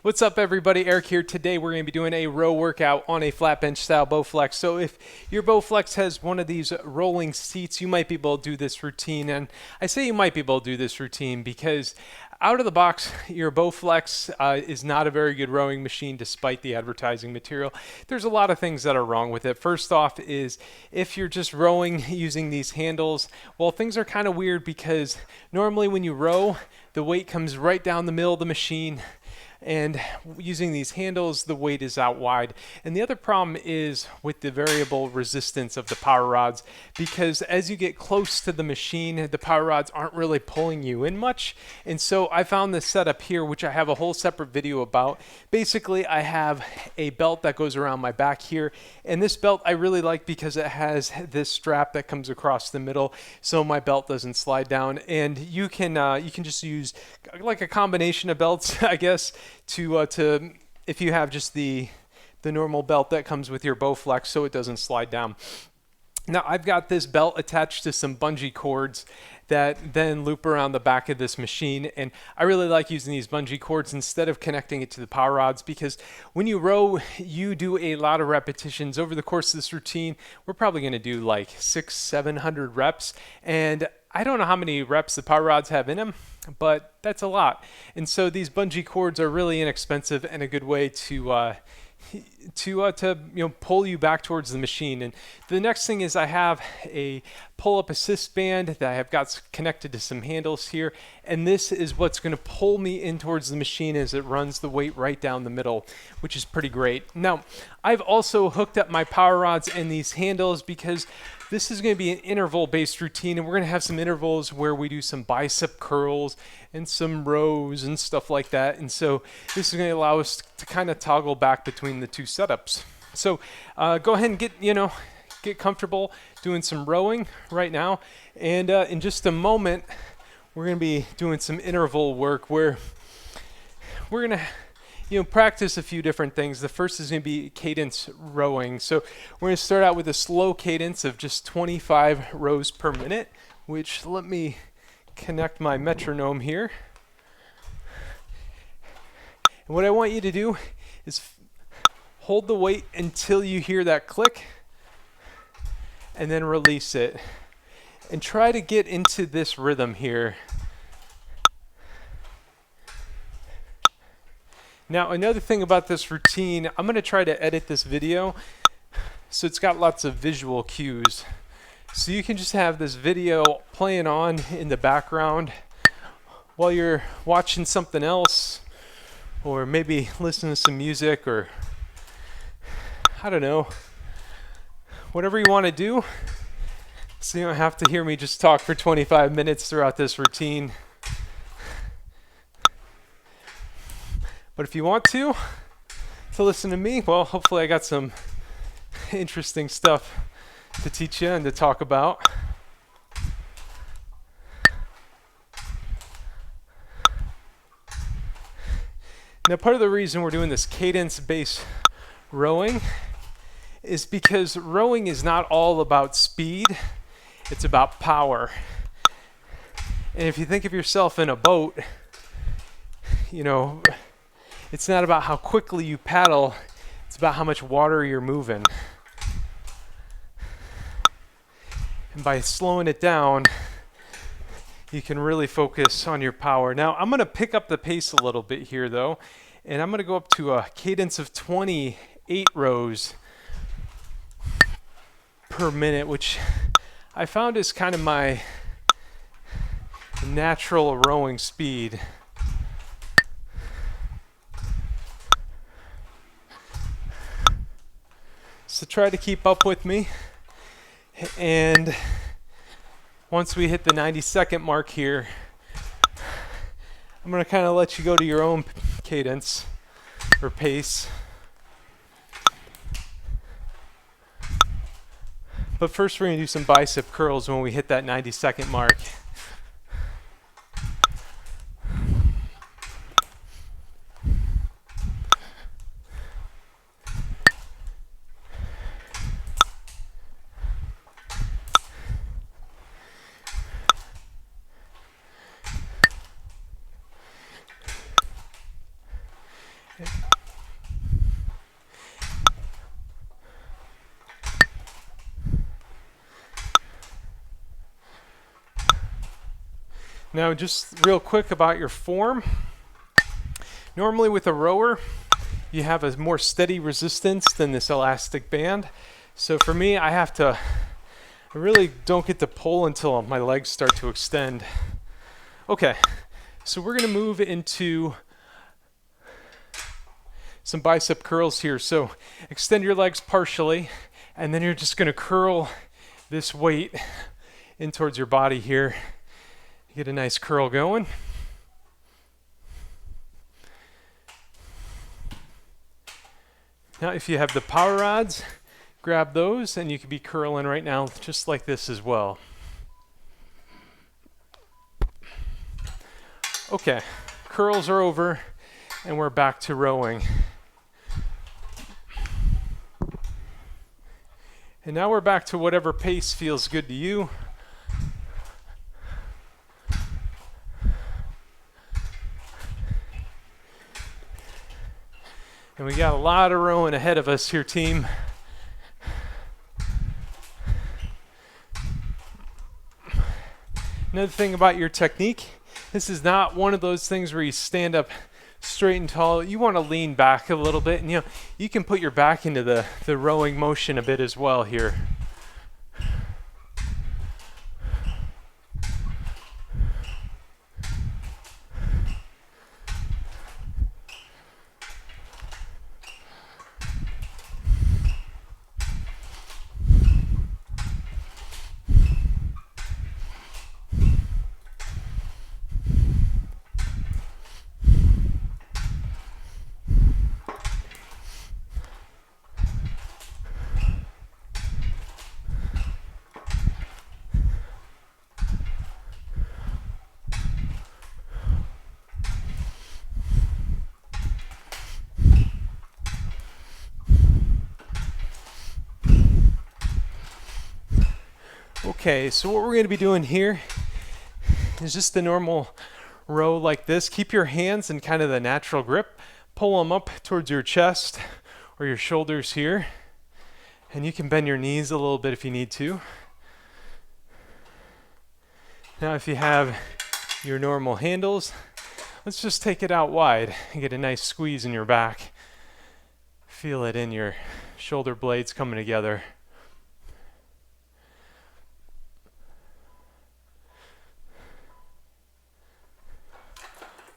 What's up, everybody? Eric here. Today we're going to be doing a row workout on a flat bench style Bowflex. So if your Bowflex has one of these rolling seats, you might be able to do this routine. And I say you might be able to do this routine because out of the box, your Bowflex is not a very good rowing machine despite the advertising material. There's a lot of things that are wrong with it. First off is if you're just rowing using these handles, well, things are kind of weird because normally when you row, the weight comes right down the middle of the machine, and using these handles, the weight is out wide. And the other problem is with the variable resistance of the power rods, because as you get close to the machine, the power rods aren't really pulling you in much. And so I found this setup here, which I have a whole separate video about. Basically, I have a belt that goes around my back here, and this belt I really like because it has this strap that comes across the middle, so my belt doesn't slide down. And you can just use like a combination of belts, I guess, to if you have just the normal belt that comes with your Bowflex, so it doesn't slide down. Now I've got this belt attached to some bungee cords that then loop around the back of this machine, and I really like using these bungee cords instead of connecting it to the power rods, because when you row, you do a lot of repetitions over the course of this routine. We're probably going to do like 600-700 reps, and I don't know how many reps the power rods have in them, but that's a lot. And so these bungee cords are really inexpensive and a good way to pull you back towards the machine. And the next thing is I have a pull-up assist band that I have got connected to some handles here, and this is what's going to pull me in towards the machine as it runs the weight right down the middle, which is pretty great. Now I've also hooked up my power rods and these handles because this is going to be an interval-based routine, and we're going to have some intervals where we do some bicep curls and some rows and stuff like that. And so this is going to allow us to kind of toggle back between the two setups. So go ahead and get comfortable doing some rowing right now. And in just a moment, we're going to be doing some interval work where we're going to practice a few different things. The first is going to be cadence rowing. So we're going to start out with a slow cadence of just 25 rows per minute, which, let me connect my metronome here. And what I want you to do is hold the weight until you hear that click and then release it. And try to get into this rhythm here. Now, another thing about this routine, I'm going to try to edit this video so it's got lots of visual cues. So you can just have this video playing on in the background while you're watching something else, or maybe listening to some music, or I don't know, whatever you want to do, so you don't have to hear me just talk for 25 minutes throughout this routine. But if you want to listen to me, well, hopefully I got some interesting stuff to teach you and to talk about. Now, part of the reason we're doing this cadence-based rowing is because rowing is not all about speed, it's about power. And if you think of yourself in a boat, it's not about how quickly you paddle, it's about how much water you're moving. And by slowing it down, you can really focus on your power. Now, I'm going to pick up the pace a little bit here, though, and I'm going to go up to a cadence of 28 rows per minute, which I found is kind of my natural rowing speed. So try to keep up with me, and once we hit the 90-second mark here, I'm going to kind of let you go to your own cadence or pace. But first we're going to do some bicep curls when we hit that 90-second mark. Now, just real quick about your form. Normally with a rower, you have a more steady resistance than this elastic band. So for me, I really don't get to pull until my legs start to extend. Okay, so we're gonna move into some bicep curls here. So extend your legs partially, and then you're just gonna curl this weight in towards your body here. Get a nice curl going. Now, if you have the power rods, grab those and you could be curling right now just like this as well. Okay, curls are over and we're back to rowing. And now we're back to whatever pace feels good to you. And we got a lot of rowing ahead of us here, team. Another thing about your technique, this is not one of those things where you stand up straight and tall. You want to lean back a little bit, and you can put your back into the rowing motion a bit as well here. Okay, so what we're going to be doing here is just a normal row like this. Keep your hands in kind of the natural grip. Pull them up towards your chest or your shoulders here. And you can bend your knees a little bit if you need to. Now, if you have your normal handles, let's just take it out wide and get a nice squeeze in your back. Feel it in your shoulder blades coming together.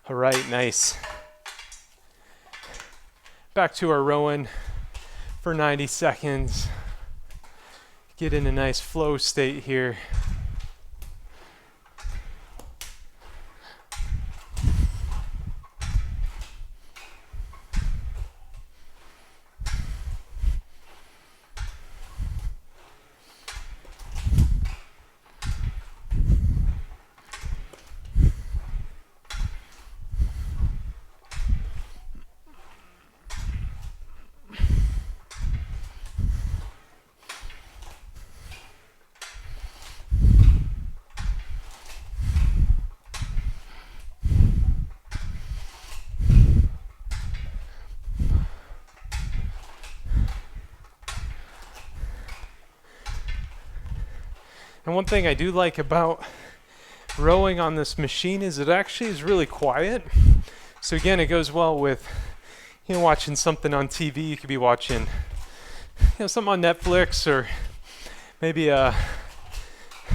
All right, nice. Back to our rowing for 90 seconds. Get in a nice flow state here. And one thing I do like about rowing on this machine is it actually is really quiet. So again, it goes well with watching something on TV. You could be watching something on Netflix, or maybe a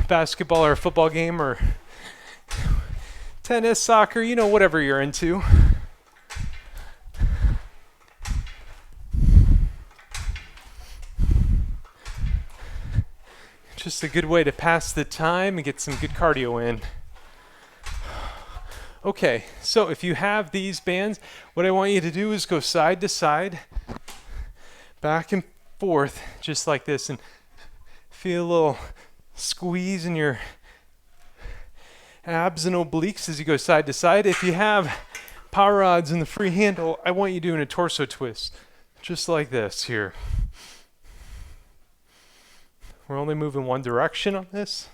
basketball or a football game, or tennis, soccer, whatever you're into. Just a good way to pass the time and get some good cardio in. Okay, so if you have these bands, what I want you to do is go side to side, back and forth, just like this, and feel a little squeeze in your abs and obliques as you go side to side. If you have power rods in the free handle, I want you doing a torso twist, just like this here. We're only moving one direction on this.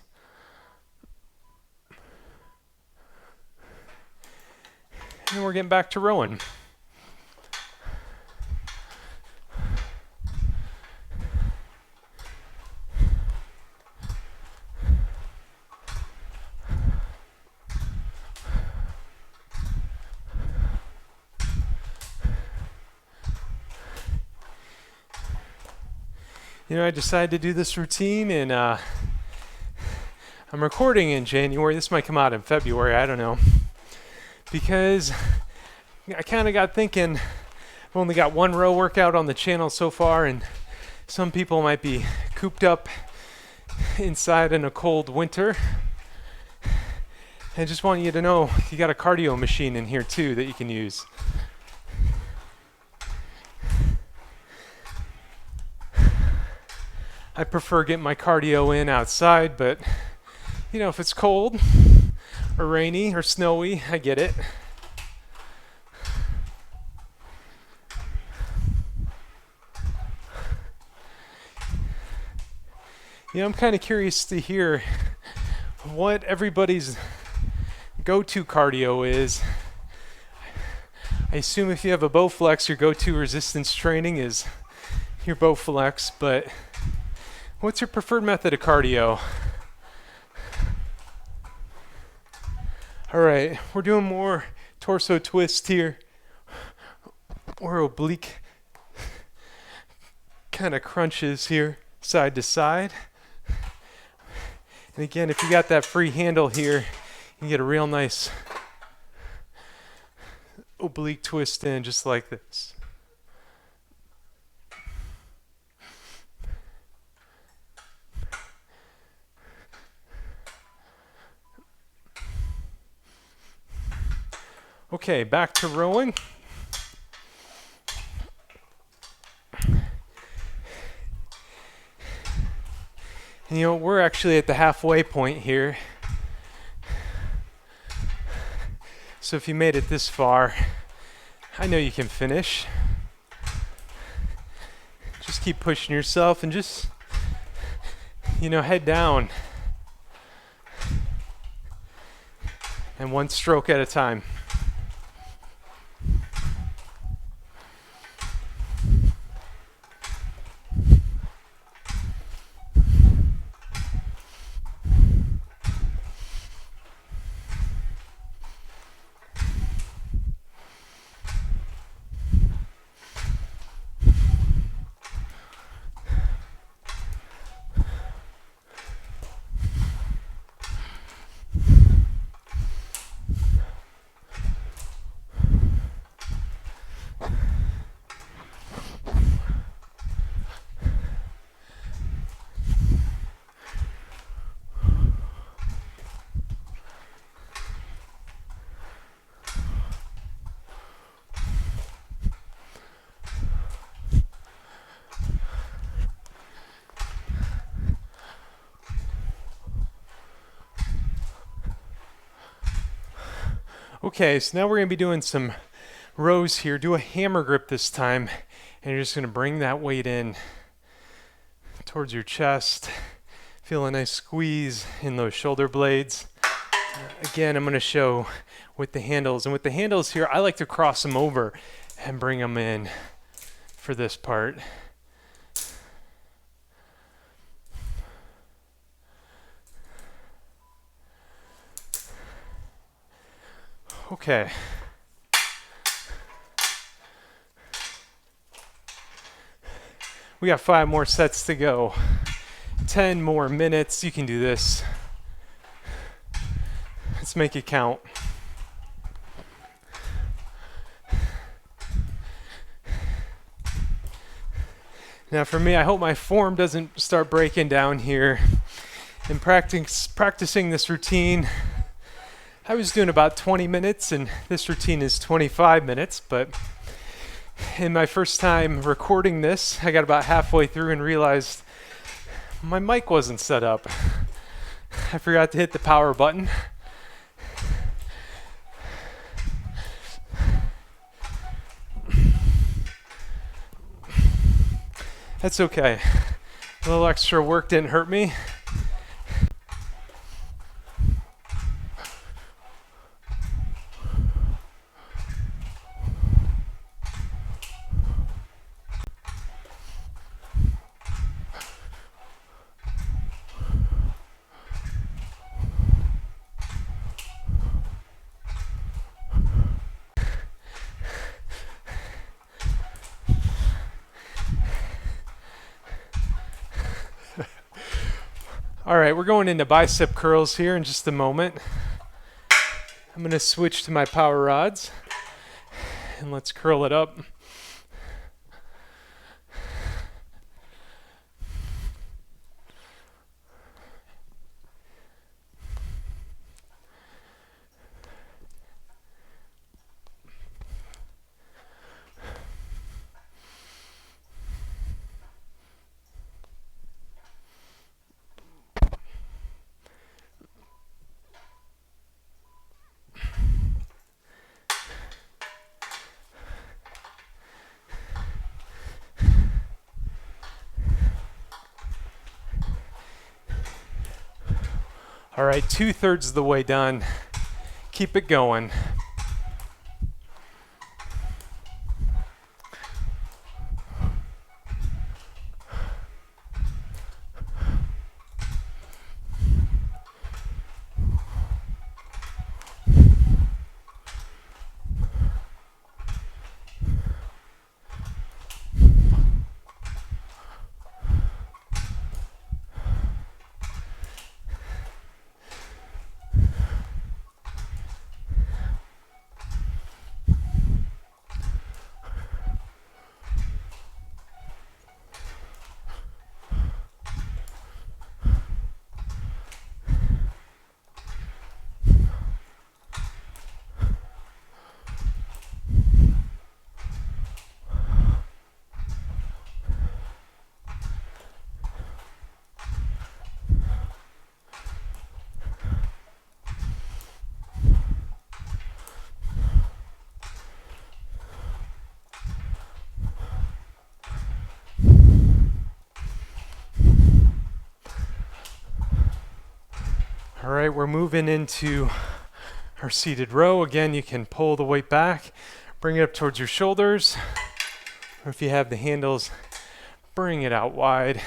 And we're getting back to rowing. I decided to do this routine, and I'm recording in January. This might come out in February, I don't know. Because I kind of got thinking, I've only got one row workout on the channel so far, and some people might be cooped up inside in a cold winter. I just want you to know you got a cardio machine in here too that you can use. I prefer getting my cardio in outside, but if it's cold or rainy or snowy, I get it. I'm kind of curious to hear what everybody's go-to cardio is. I assume if you have a Bowflex, your go-to resistance training is your Bowflex, but what's your preferred method of cardio? All right, we're doing more torso twist here, or oblique kind of crunches here, side to side. And again, if you got that free handle here, you can get a real nice oblique twist in just like this. Okay, back to rowing. And we're actually at the halfway point here. So if you made it this far, I know you can finish. Just keep pushing yourself and just, head down. And one stroke at a time. Okay, so now we're going to be doing some rows here. Do a hammer grip this time, and you're just going to bring that weight in towards your chest. Feel a nice squeeze in those shoulder blades. Again, I'm going to show with the handles. And with the handles here, I like to cross them over and bring them in for this part. Okay. We got 5 more sets to go. 10 more minutes. You can do this. Let's make it count. Now for me, I hope my form doesn't start breaking down here. In practicing this routine, I was doing about 20 minutes, and this routine is 25 minutes, but in my first time recording this, I got about halfway through and realized my mic wasn't set up. I forgot to hit the power button. That's okay. A little extra work didn't hurt me. All right, we're going into bicep curls here in just a moment. I'm going to switch to my power rods and let's curl it up. All right, 2/3 of the way done. Keep it going. All right, we're moving into our seated row. Again, you can pull the weight back, bring it up towards your shoulders, or if you have the handles, bring it out wide.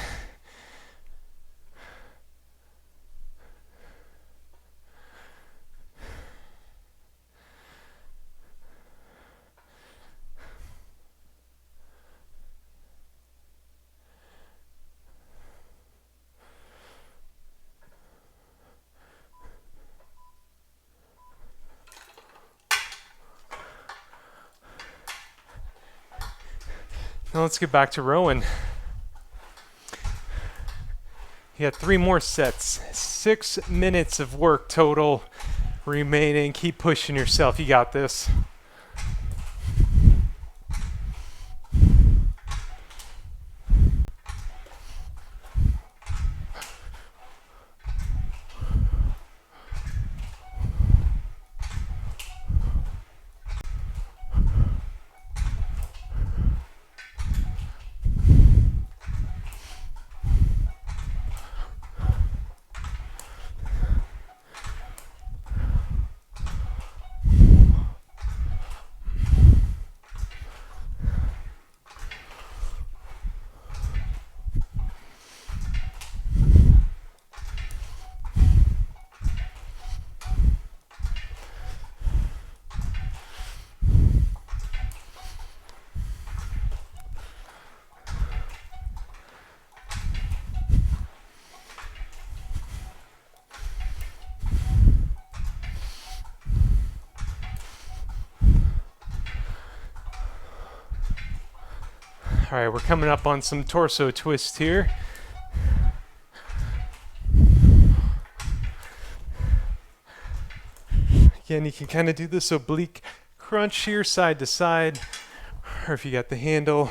Now let's get back to rowing. You got 3 more sets. 6 minutes of work total remaining. Keep pushing yourself. You got this. All right, we're coming up on some torso twists here. Again, you can kind of do this oblique crunch here, side to side, or if you got the handle,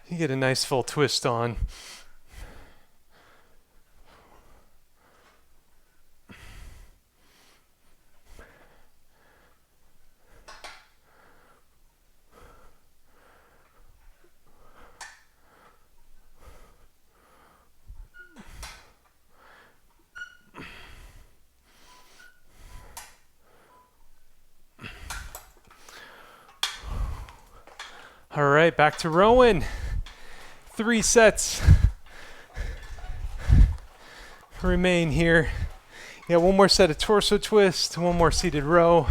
you get a nice full twist on. All right, back to rowing. 3 sets remain here. You got 1 more set of torso twist, 1 more seated row.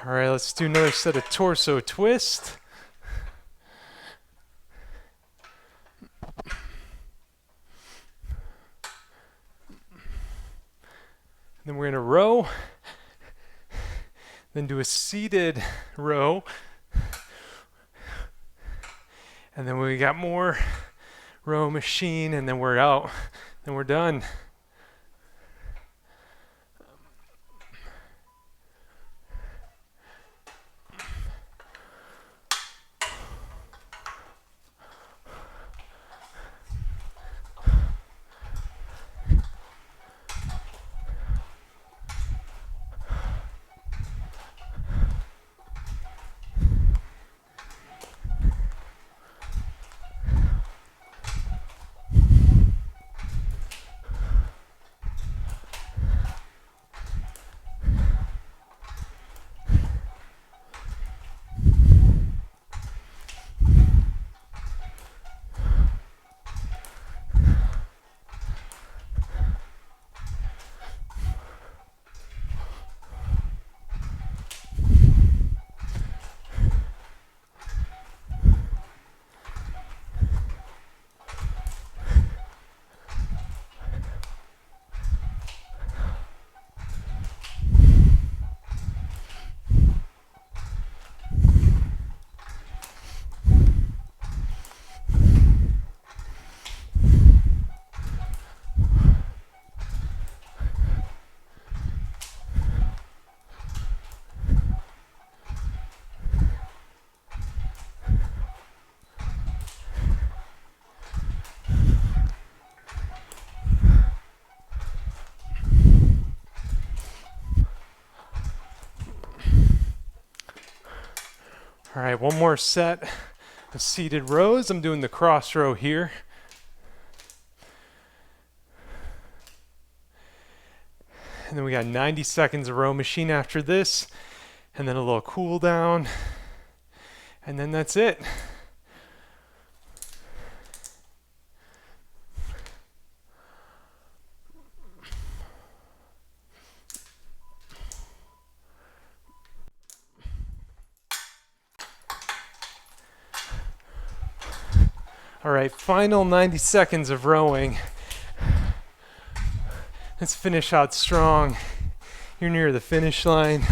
All right, let's do another set of torso twist. Then we're gonna row, then do a seated row, and then we got more row machine, and then we're out, then we're done. All right, one more set of seated rows. I'm doing the cross row here. And then we got 90 seconds of row machine after this, and then a little cool down, and then that's it. All right, final 90 seconds of rowing. Let's finish out strong. You're near the finish line.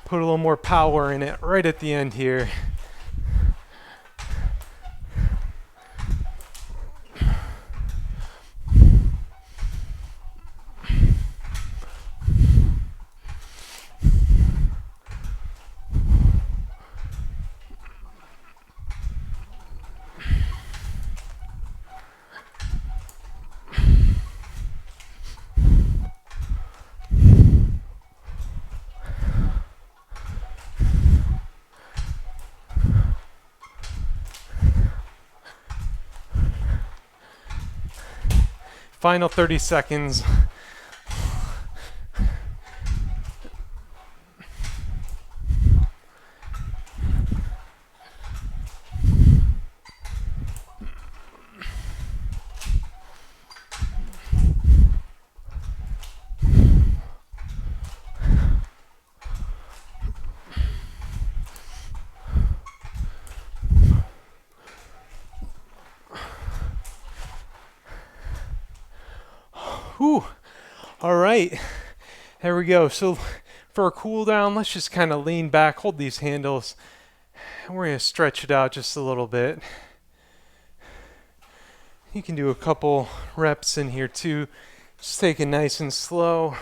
Put a little more power in it right at the end here. Final 30 seconds. Whew. All right, there we go. So for a cool down, let's just kind of lean back, hold these handles, and we're going to stretch it out just a little bit. You can do a couple reps in here too. Just take it nice and slow.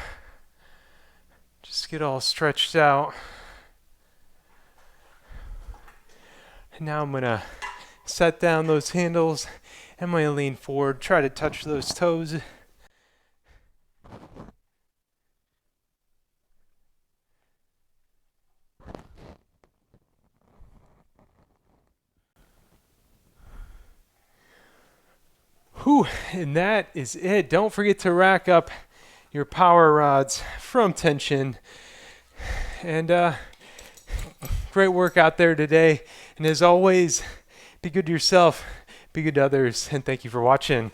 Just get all stretched out. And now I'm going to set down those handles. I'm going to lean forward, try to touch those toes. Whew, and that is it. Don't forget to rack up your power rods from tension. And great work out there today. And as always, be good to yourself, be good to others, and thank you for watching.